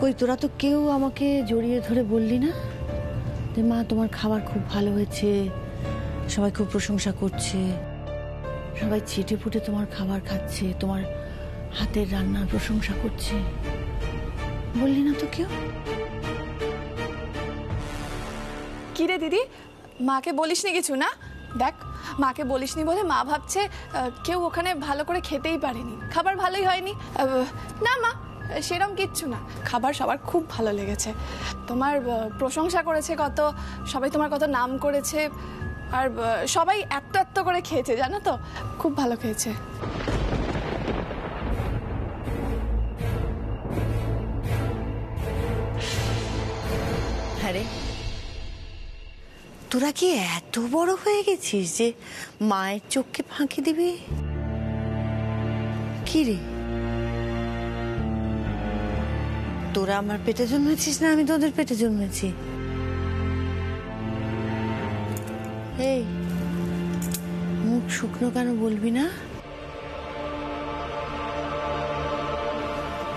কই তোরা তো কেউ আমাকে জড়িয়ে ধরে বললি না যে মা তোমার খাবার খুব ভালো হয়েছে, সবাই খুব প্রশংসা করছে, সবাই চেটে পুটে তোমার খাবার খাচ্ছে, তোমার হাতের রান্নার প্রশংসা করছে, বললি না তো কেউ? কি রে দিদি, মাকে বলিসনি কিছু না? দেখ, মাকে বলিসনি বলে মা ভাবছে কেউ ওখানে ভালো করে খেতেই পারেনি, খাবার ভালোই হয়নি। না মা, সেরকম কিচ্ছু না, খাবার সবার খুব ভালো লেগেছে। তোমার প্রশংসা করেছে কত, সবাই তোমার কত নাম করেছে, আর সবাই এত এত করে খেয়েছে, জানো তো, খুব ভালো খেয়েছে। হ্যাঁ রে, তোরা কি এত বড় হয়ে গেছিস যে মায়ের চোখকে ফাঁকি দিবি? কি রে, তোরা আমার পেটে জন্মেছিস না আমি তোদের পেটে জন্মেছি? এই মুখ শুকনো কেন, বলবি না?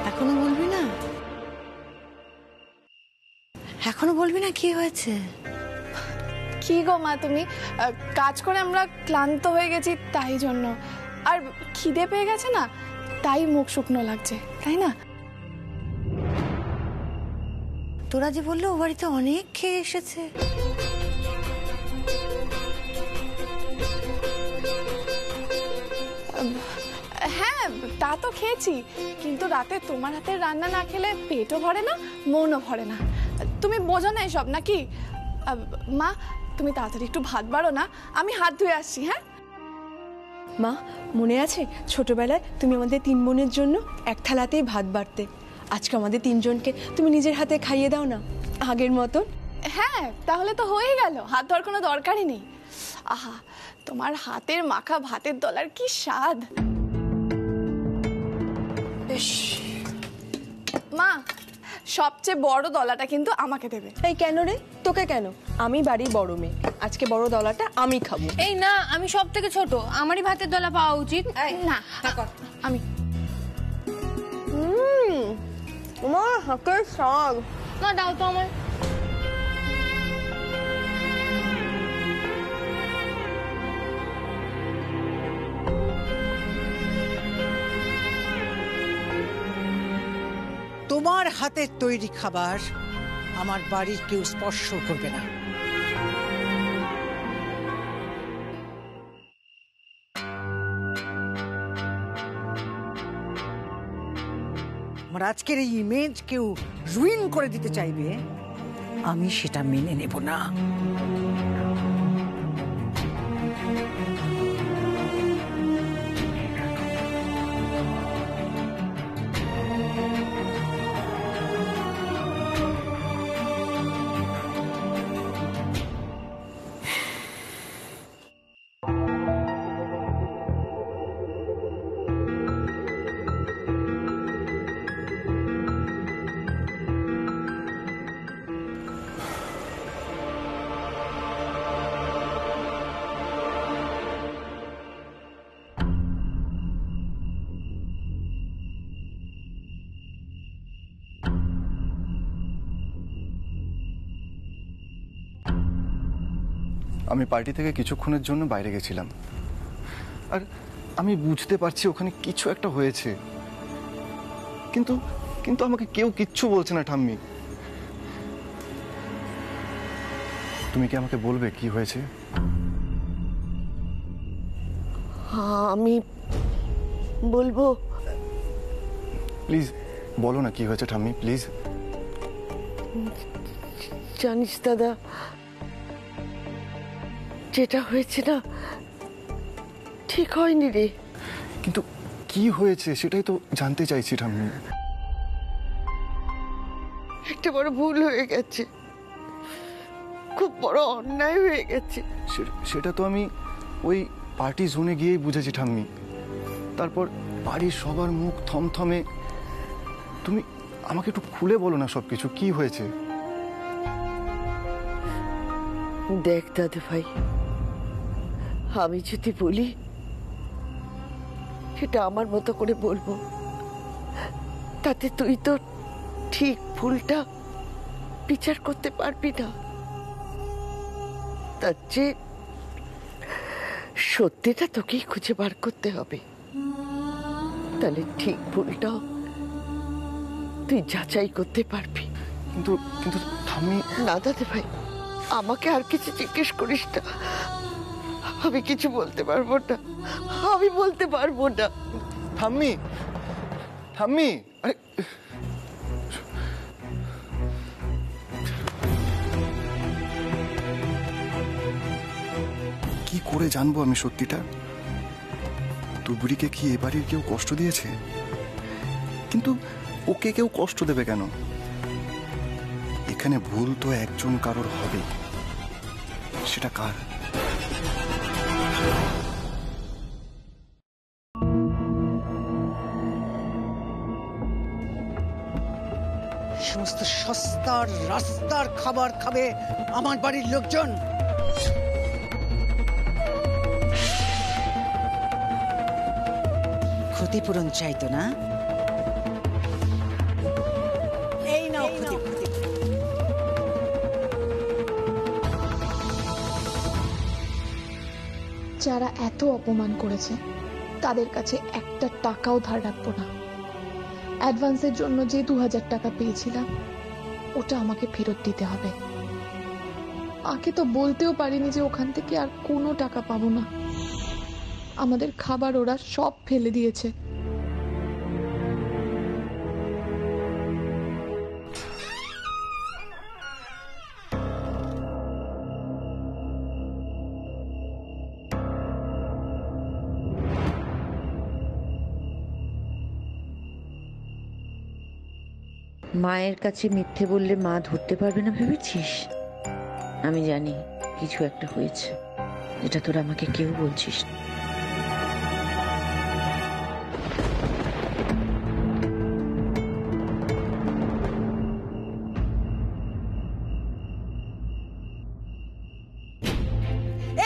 এখনো বলবি না? এখনো বলবি না কি হয়েছে? কি গো মা তুমি, কাজ করে আমরা ক্লান্ত হয়ে গেছি তাই জন্য, আর খিদে পেয়ে গেছে না তাই মুখ শুকনো লাগছে, তাই না? তোরা যে বললো ও বাড়িতে অনেক খেয়ে এসেছে, হ্যাঁ তা তো খেয়েছি, কিন্তু রাতে তোমার হাতের রান্না না খেলে পেটও ভরে না, মনও ভরে না। তুমি বোঝো না এসব নাকি? মা তুমি তাড়াতাড়ি একটু ভাত বাড়ো না, আমি হাত ধুয়ে আসছি। হ্যাঁ মা, মনে আছে ছোটবেলায় তুমি আমাদের 3 বোনের জন্য এক থালাতেই ভাত বাড়তে? আজকে আমাদের 3 জনকে তুমি নিজের হাতে খাইয়ে দাও না আগের মতন। হ্যাঁ তাহলে তো হয়ে গেল, হাত ধোয়ার কোনো দরকারই নেই। আহা, তোমার হাতের মাখা ভাতের দলার কি স্বাদ। মা, সবচেয়ে বড় দলাটা কিন্তু আমাকে দেবে। এই কেন রে, তোকে কেন? আমি বাড়ির বড় মেয়ে, আজকে বড় দলাটা আমি খাবো। এই না, আমি সব থেকে ছোট, আমারই ভাতের দলা পাওয়া উচিত। না আমি আমার হাতের স্বাদ। না দাও তো আমার। তোমার হাতের তৈরি খাবার আমার বাড়ির কেউ স্পর্শ করবে না। আমার আজকের এই ইমেজ কেউ রুইন করে দিতে চাইবে, আমি সেটা মেনে নেব না। আমি পার্টি থেকে কিছুক্ষণের জন্য বাইরে গেছিলাম, আর আমি বুঝতে পারছি ওখানে কিছু একটা হয়েছে, কিন্তু কিন্তু আমাকে কেউ কিচ্ছু বলছে না। ঠাম্মি, তুমি কি আমাকে বলবে কি হয়েছে? আমি বলবো? প্লিজ বলো না কি হয়েছে ঠাম্মি, প্লিজ। জানিস দাদা, যেটা হয়েছে না ঠিক হয়নি রে। কিন্তু কি হয়েছে সেটাই তো জানতে চাইছি ঠাম্মি। একটা বড় ভুল হয়ে গেছে, খুব বড় অন্যায় হয়ে গেছে। সেটা তো আমি ওই পার্টি জোনে গিয়েই বুঝেছি ঠাম্মি। তারপর বাড়ির সবার মুখ থমথমে। তুমি আমাকে একটু খুলে বলো না সবকিছু, কি হয়েছে? দেখ দাদু ভাই, আমি যদি বলি সেটা আমার মতো করে বলবো, তাতে তুই তো ঠিক ভুলটা বিচার করতে পারবি না, তার চেয়ে সত্যিটা তোকেই খুঁজে বার করতে হবে। তাহলে ঠিক ভুলটাও তুই যাচাই করতে পারবি। কিন্তু কিন্তু ঠাম্মি, না দাদা ভাই, আমাকে আর কিছু জিজ্ঞেস করিস না, আমি কিছু বলতে পারবো না, আমি বলতে পারবো না। ঠাম্মি, ঠাম্মি, আরে কি করে জানবো আমি সত্যিটা? তুবড়িকে কি এ বাড়ির কেউ কষ্ট দিয়েছে? কিন্তু ওকে কেউ কষ্ট দেবে কেন? এখানে ভুল তো একজন কারোর হবে, সেটা কার? সমস্ত সস্তার রাস্তার খাবার খাবে আমার বাড়ির লোকজন। ক্ষতিপূরণ চাইতো না? এই নাও ক্ষতিপূরণ। যারা এত অপমান করেছে তাদের কাছে একটা টাকাও ধার রাখবো না। অ্যাডভান্সের জন্য যে 2000 টাকা পেয়েছিলাম ওটা আমাকে ফেরত দিতে হবে। আগে তো বলতেও পারিনি যে ওখান থেকে আর কোনো টাকা পাবো না। আমাদের খাবার ওরা সব ফেলে দিয়েছে। মায়ের কাছে মিথ্যে বললে মা ধরতে পারবে না ভেবেছিস? আমি জানি কিছু একটা হয়েছে, যেটা তোরা আমাকে কেউ বলছিস না।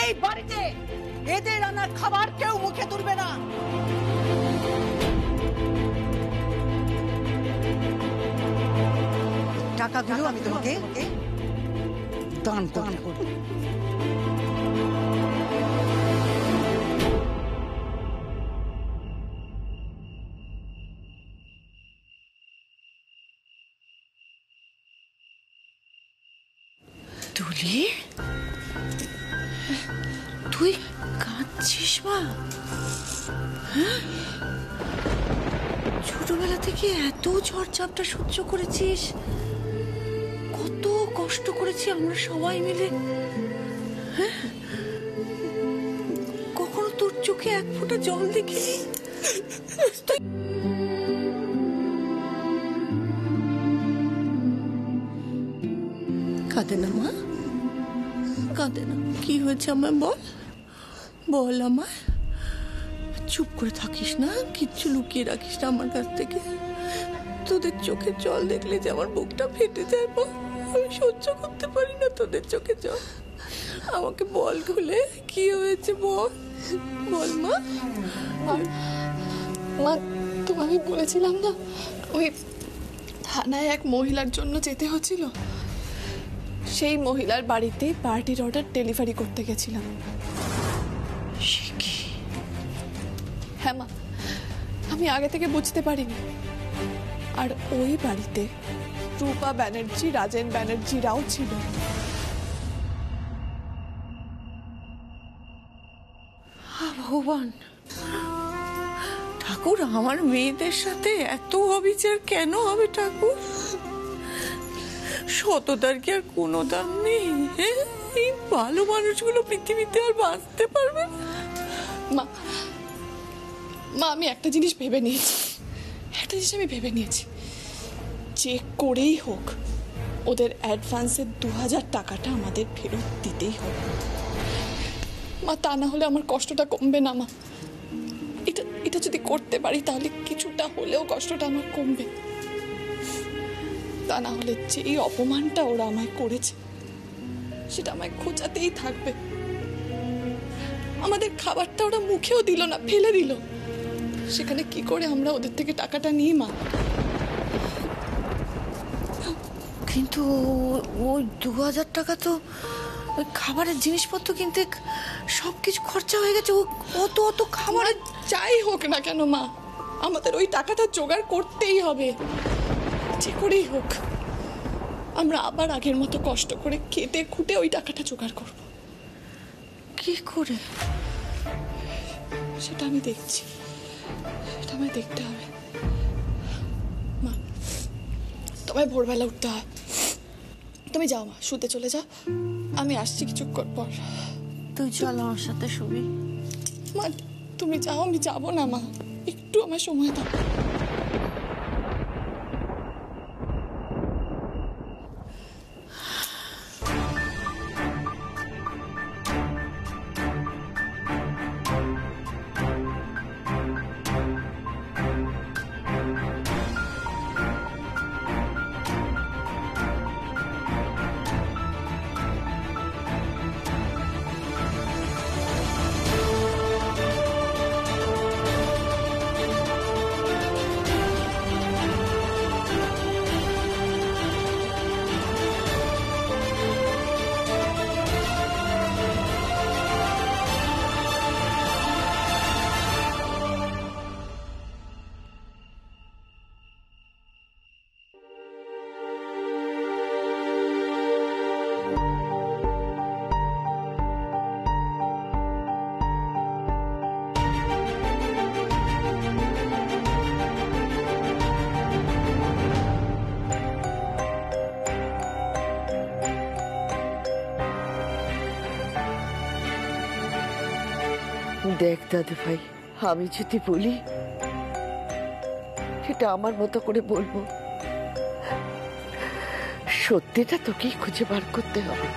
এই বাড়িতে এদের রান্না খাবার কেউ মুখে তুলবে না। টাকাগুলো আমি তোমাকে দান করব। তুলি, তুই কাঁদছিস মা? হ্যাঁ, ছোটবেলা থেকে এত ঝড়ঝাপটা সহ্য করেছিস, কত কষ্ট করেছি আমরা সবাই মিলে। হ্যাঁ, কখনো তোর চোখে এক ফোঁটা জল দেখিনি? কাঁদে না মা, কাঁদে না। কি হয়েছে আমায় বল, বল আমায়। চুপ করে থাকিস না, কিচ্ছু লুকিয়ে রাখিস না আমার কাছ থেকে। তোদের চোখে জল দেখলে যে আমার বুকটা ফেটে যায় মা, আমি সহ্য করতে পারি না তোদের চোখে জল। আমাকে বল খুলে, কি হয়েছে বল, বল মা। মা, তোমাকে বলেছিলাম না ওই থানায় এক মহিলার জন্য যেতে হচ্ছিল, সেই মহিলার বাড়িতে পার্টির অর্ডার ডেলিভারি করতে গেছিলাম। হ্যাঁ মা, আমি আগে থেকে বুঝতে পারিনি। আর ওই বাড়িতে রূপা ব্যানার্জি, রাজেন ব্যানার্জিরাও ছিল। ভগবান ঠাকুর, আমার মেয়েদের সাথে এত অবিচার কেন হবে ঠাকুর? সততার কি আর কোনো দাম নেই? এই ভালো মানুষগুলো পৃথিবীতে আর বাঁচতে পারবে না? মা, মা, আমি একটা জিনিস ভেবে নিয়েছি, যে করেই হোক ওদের অ্যাডভান্সের 2000 টাকাটা আমাদের ফেরত দিতেই হবে মা। তা না হলে আমার কষ্টটা কমবে না মা। এটা যদি করতে পারি তাহলে কিছুটা হলেও কষ্টটা আমার কমবে। তা না হলে যেই অপমানটা ওরা আমায় করেছে সেটা আমায় খোঁচাতেই থাকবে। আমাদের খাবারটা ওরা মুখেও দিল না, ফেলে দিল। সেখানে কি করে আমরা ওদের থেকে টাকাটা নিই মা? কিন্তু ওই 2000 টাকা তো ওই খাবারের জিনিসপত্র কিনতে সব কিছু খরচা হয়ে গেছে। অত অত খাবার যাই হোক না কেন মা, আমাদের ওই টাকাটা জোগাড় করতেই হবে, যে করেই হোক। আমরা আবার আগের মতো কষ্ট করে খেটে খুঁটে ওই টাকাটা জোগাড় করব। কি করে সেটা আমি দেখছি, সেটা আমায় দেখতে হবে। মা, তোমায় ভোরবেলা উঠতে হয়, তুমি যাও মা, শুতে চলে যাও, আমি আসছি কিছুক্ষণ পর। তুই চল আমার সাথে শুবি। মা তুমি যাও, আমি যাবো না মা, একটু আমার সময় দাও। দেখ দাদু ভাই, আমি যদি বলি সেটা আমার মতো করে বলবো, সত্যিটা তোকেই খুঁজে বার করতে হবে।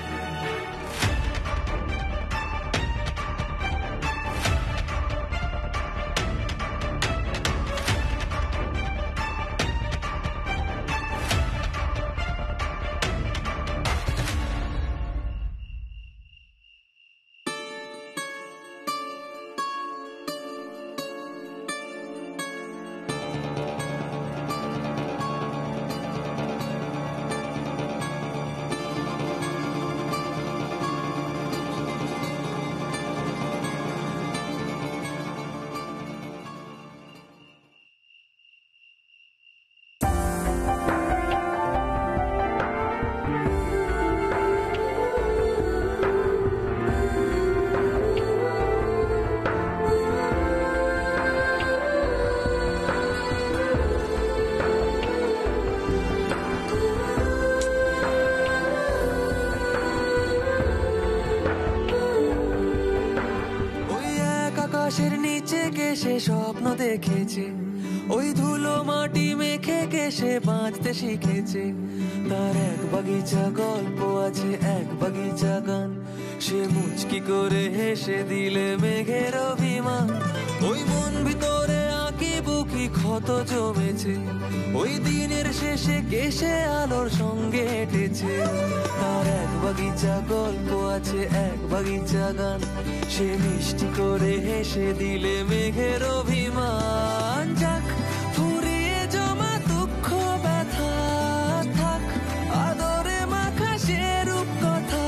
আকাশের নিচে কেসে স্বপ্ন দেখেছে, ওই ধুলো মাটি মেখে কেসে বাঁচতে শিখেছে। তার এক বাগিচা গল্প আছে, এক বাগিচা গান, সে মুচকি করে হেসে দিলে মেঘের অভিমান। ওই মন ভিতরে আঁকি বুকি ক্ষত জমেছে, ওই দিনের শেষে কেসে আলোর সঙ্গে হেঁটেছে। তার এক বাগিচা গল্প আছে, এক বাগিচা গান, সে মিষ্টি করে হেসে দিলে মেঘের অভিমান। যাক ফুরিয়ে জমা দুঃখ ব্যথা, থাক আদরে মাখা সে রূপ কথা।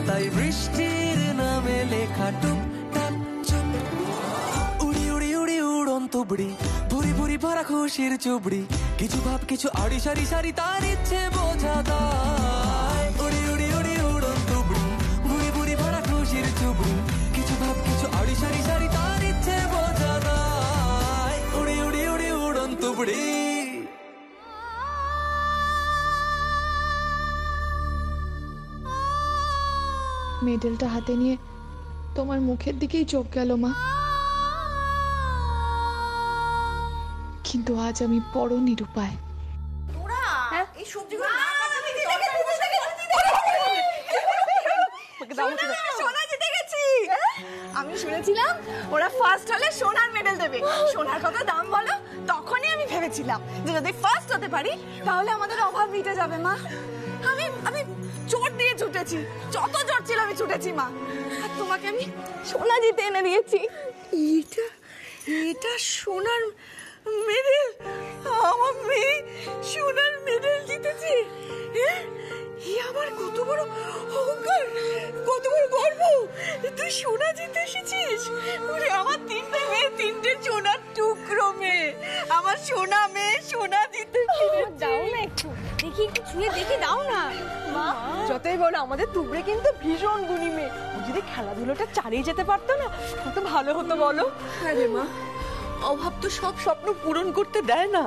তাই বৃষ্টির নামে লেখা টুকটাক চুপ, উড়ি উড়ি উড়ি উড়ন্ত বুড়ি, ভুরি ভুরি ভরা খুশির চুবড়ি। কিছু ভাব কিছু আড়ি সারি সারি তার ইচ্ছে বোঝা দায়। উড়ি উড়ি উড়ি উড়ন্ত বুড়ি, ভুরি ভুরি ভরা খুশির চুবড়ি। কিছু ভাব কিছু আড়ি সারি সারি তার ইচ্ছে বোঝা দায়। উড়ি উড়ি উড়ি উড়ন্ত বুড়ি। মেডেলটা হাতে নিয়ে তোমার মুখের দিকেই চোখ গেল মা, কিন্তু আজ আমি বড় নিরুপায়। আমি শুনেছিলাম ওরা ফার্স্ট হলে সোনার মেডেল দেবে। সোনার কত দাম বলো? তখনই আমি ভেবেছিলাম যে যদি ফার্স্ট হতে পারি তাহলে আমাদের অভাব মিটে যাবে মা। আমি জোর দিয়ে ছুটেছি, যত জোর ছিল আমি ছুটেছি মা, আর তোমাকে আমি সোনা জিতে এনে দিয়েছি। এটা সোনার মেডেল, আমার মেয়ে সোনার মেডেল জিতেছে। সোনা জিতে এসেছিস? ওরে আমার তিনটে মেয়ে, তিনটে সোনার টুকরো মেয়ে, আমার সোনা মেয়ে সোনা জিতে ফিরেছে। দাও না একটু দেখি, একটু ছুঁয়ে দেখি, দাও না মা। যতই বলো আমাদের তুবড়ে কিন্তু ভীষণ গুণী মেয়ে। ও যদি খেলাধুলোটা চালিয়ে যেতে পারতো না কত ভালো হতো বলো। আরে মা, অভাব তো সব স্বপ্ন পূরণ করতে দেয় না,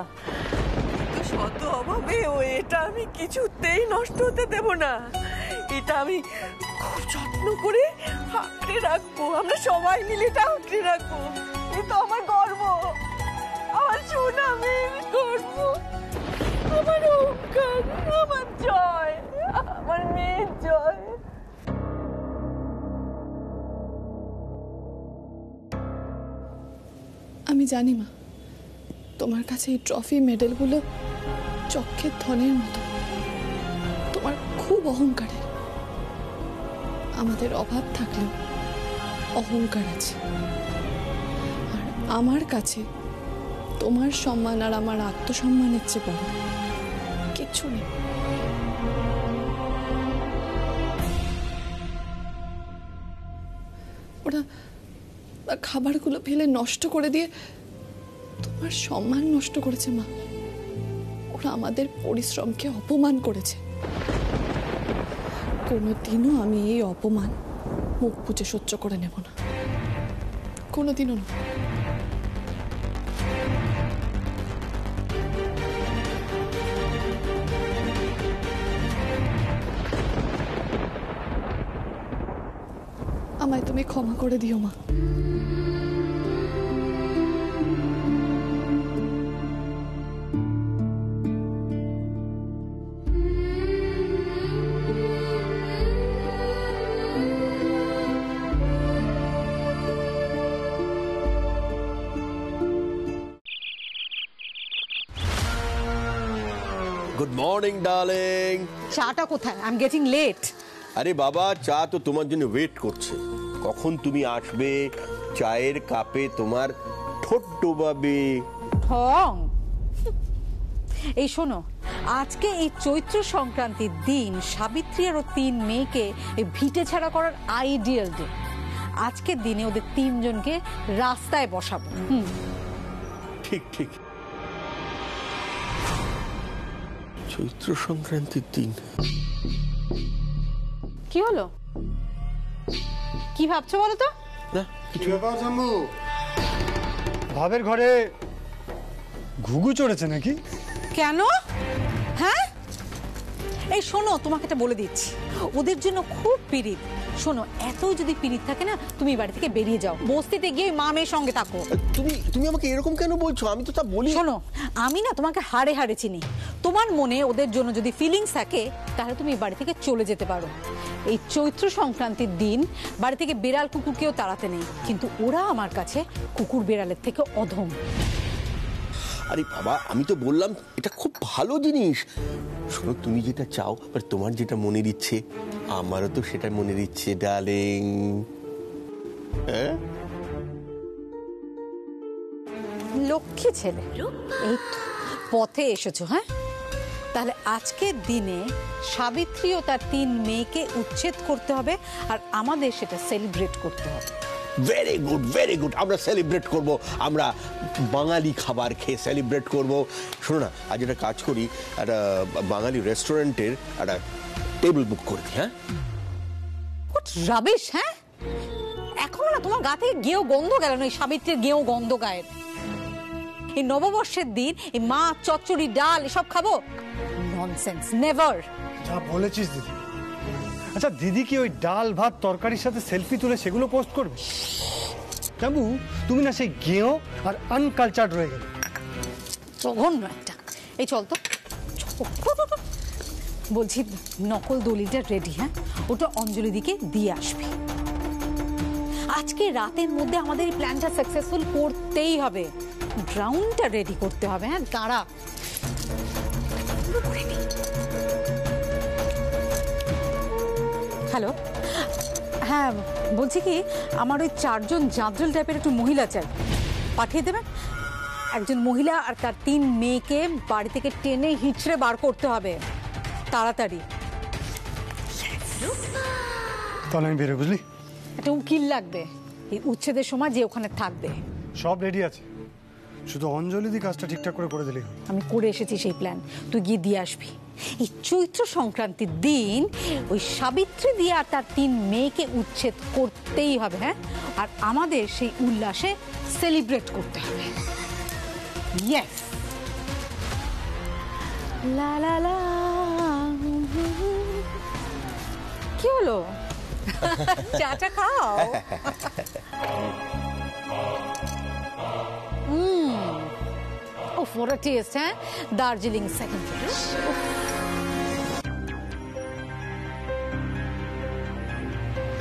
কিন্তু শত অভাবে ও এটা আমি কিছুতেই নষ্ট হতে দেব না। এটা আমি খুব যত্ন করে আঁকড়ে রাখবো, আমরা সবাই মিলে এটা আঁকড়ে রাখবো। এ তো আমার গর্ব, আমার সোনা মেয়ের গর্ব, আমার অহংকার, আমার জয়, আমার মেয়ের জয়। আমি জানি মা, তোমার কাছে এই ট্রফি মেডেলগুলো চক্ষের ধনের মতো, তোমার খুব অহংকারের। আমাদের অভাব থাকলেও অহংকার আছে, আর আমার কাছে তোমার সম্মান আর আমার আত্মসম্মানের চেয়ে বড় কিচ্ছু নেই। ওরা খাবারগুলো ফেলে নষ্ট করে দিয়ে তোমার সম্মান নষ্ট করেছে মা। ওরা আমাদের পরিশ্রমকে অপমান করেছে। কোনোদিনও আমি এই অপমান মুখ বুজে সহ্য করে নেব না, কোনোদিনও না। আমায় তুমি ক্ষমা করে দিও মা। Good morning darling. চাটা কোথায়? I am getting late. আরে বাবা, চা তো তোমার জন্য ওয়েট করছে। কখন তুমি আসবে, চায়ের কাপে তোমার ঠোঁট ডোবাবে। ঠং। এই শোনো, আজকে এই চৈত্র সংক্রান্তির দিন সাবিত্রী আর ওর 3 মেয়েকে এই ভিটে ছাড়া করার আইডিয়াল ডে। আজকের দিনে ওদের 3 জনকে রাস্তায় বসাবো। ঠিক ঠিক, চৈত্র সংক্রান্তির দিন। কি হলো? কি ভাবছো বলো তো? না কিছু। ভাবের ঘরে ঘুঘু চড়েছে নাকি? কেন? হ্যাঁ, এই শোনো, তোমাকে এটা বলে দিচ্ছি, ওদের জন্য খুব পিরিত। শোনো, এতই যদি পিরিত থাকে না, তুমি বাড়ি থেকে বেরিয়ে যাও, বস্তিতে গিয়ে মা মেয়ের সঙ্গে থাকো। তুমি আমাকে এরকম কেন বলছো? আমি তো তা বলি। শোনো, আমি না তোমাকে হাড়ে হাড়ে চিনি। তোমার মনে ওদের জন্য যদি ফিলিংস থাকে, তাহলে তুমি বাড়ি থেকে চলে যেতে পারো। এই চৈত্র সংক্রান্তির দিন বাড়ি থেকে বেড়াল কুকুরকেও তাড়াতে নেই, কিন্তু ওরা আমার কাছে কুকুর বেড়ালের থেকে অধম। আরে বাবা, আমি তো বললাম এটা খুব ভালো জিনিস। শোনো, তুমি যেটা চাও, তোমার যেটা মনের ইচ্ছে, আমারও তো সেটা মনের ইচ্ছে ডার্লিং। হ্যাঁ, লক্ষ্মী ছেলে, এই তো পথে এসেছো। হ্যাঁ, তাহলে আজকের দিনে সাবিত্রী ও তার 3 মেয়েকে উচ্ছেদ করতে হবে, আর আমাদের সেটা সেলিব্রেট করতে হবে। Very good, very good. আমরা সেলিব্রেট করব, আমরা বাঙালি খাবার খেয়ে সেলিব্রেট করব। শোনো না, আজ একটা কাজ করি, একটা বাঙালি রেস্টুরেন্টের একটা টেবিল বুক করে দিই। হ্যাঁ, হোয়াট রাবিশ। হ্যাঁ, এখনো না তোমার গা থেকে গেও গন্ধ গেল না, এই সাবিত্রীর গেও গন্ধ গায়ের। এই নববর্ষের দিন এই মাছ, চচ্চড়ি, ডাল এসব খাবো? Nonsense, never. যা বলেছিস দিদি। আচ্ছা দিদি কি ওই ডাল ভাত তরকারির সাথে সেলফি তুলে সেগুলো পোস্ট করবে? জানবু, তুমি না সেই গেঁয়ো আর আনকালচার্ড রয়ে গেলে। জঘন্য একটা। এই চল তো, বলছি নকল দলিটা রেডি। হ্যাঁ, ওটা অঞ্জলি দিকে দিয়ে আসবি। আজকে রাতের মধ্যে আমাদের এই প্ল্যানটা সাকসেসফুল করতেই হবে। গ্রাউন্ডটা রেডি করতে হবে। হ্যাঁ, দাঁড়া। হ্যালো, হ্যাঁ বলছি কি, আমার ওই 4 জন জাদ্রেল টাইপের একটু মহিলা চাই, পাঠিয়ে দেবেন। একজন মহিলা আর তার 3 মেয়েকে বাড়ি থেকে টেনে হিঁচড়ে বার করতে হবে তাড়াতাড়ি। তাহলে আমি বেরো, বুঝলি? একটা উকিল লাগবে এই উচ্ছেদের সময় যে ওখানে থাকবে। সব রেডি আছে, শুধু অঞ্জলি দি কাজটা ঠিকঠাক করে করে দিলেই হবে। আমি করে এসেছি সেই প্ল্যান, তুই গিয়ে দিয়ে আসবি। এই চৈত্র সংক্রান্তির দিন ওই সাবিত্রী দিয়ে আর তার 3 মেয়েকে উচ্ছেদ করতেই হবে। হ্যাঁ, আর আমাদের সেই উল্লাসে সেলিব্রেট করতে হবে। ইয়েস, লা লা লা। কি হলো? চাটা খাও। what a taste, হ্যাঁ? Darjeeling second fresh.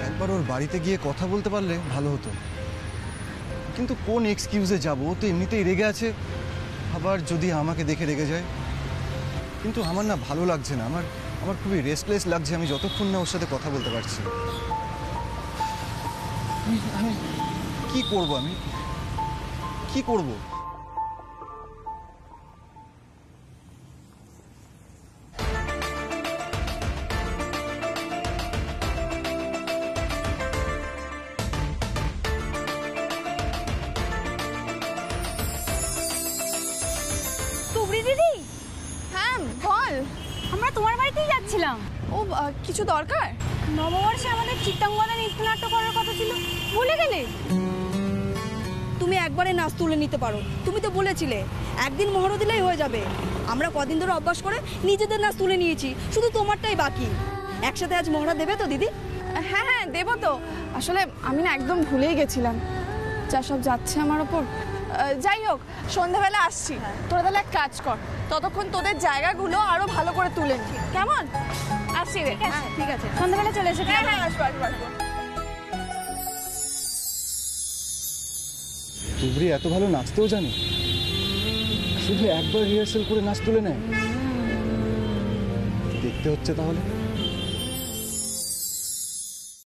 একবার ওর বাড়িতে গিয়ে কথা বলতে পারলে ভালো হতো, কিন্তু কোন এক্সকিউজে যাব? ও তো এমনিতেই রেগে আছে, আবার যদি আমাকে দেখে রেগে যায়। কিন্তু আমার না ভালো লাগছে না, আমার খুবই রেস্টলেস লাগছে আমি যতক্ষণ না ওর সাথে কথা বলতে পারছি। আমি কি করব? আমি কি করব? দিদি, হ্যাঁ বল। আমরা তোমার বাড়িতেই যাচ্ছিলাম। ও কিছু দরকার? নববর্ষে আমাদের চিত্তাঙ্গদা নৃত্যনাট্য করার কথা ছিল, ভুলে গেলে? তুমি একবারে নাচ তুলে নিতে পারো, তুমি তো বলেছিলে একদিন মোহর দিলেই হয়ে যাবে। আমরা কদিন ধরে অভ্যাস করে নিজেদের নাচ তুলে নিয়েছি, শুধু তোমারটাই বাকি। একসাথে আজ মহড়া দেবে তো দিদি? হ্যাঁ হ্যাঁ দেবো তো। আসলে আমি না একদম ভুলেই গেছিলাম, যা সব যাচ্ছে আমার ওপর। যাই হোক, সন্ধ্যাবেলা আসছি। তোরা তাহলে এক কাজ কর, ততক্ষণ তোদের জায়গাগুলো আরো ভালো করে তুলে নি, কেমন? আসছি রে। হ্যাঁ ঠিক আছে, সন্ধ্যাবেলা চলে এসে। হ্যাঁ হ্যাঁ আসবো আসবো আসবো। তুবড়ি এত ভালো নাচতেও জানে, শুধু একবার রিহার্সাল করে নাচ তুলে নেয়। দেখতে হচ্ছে তাহলে।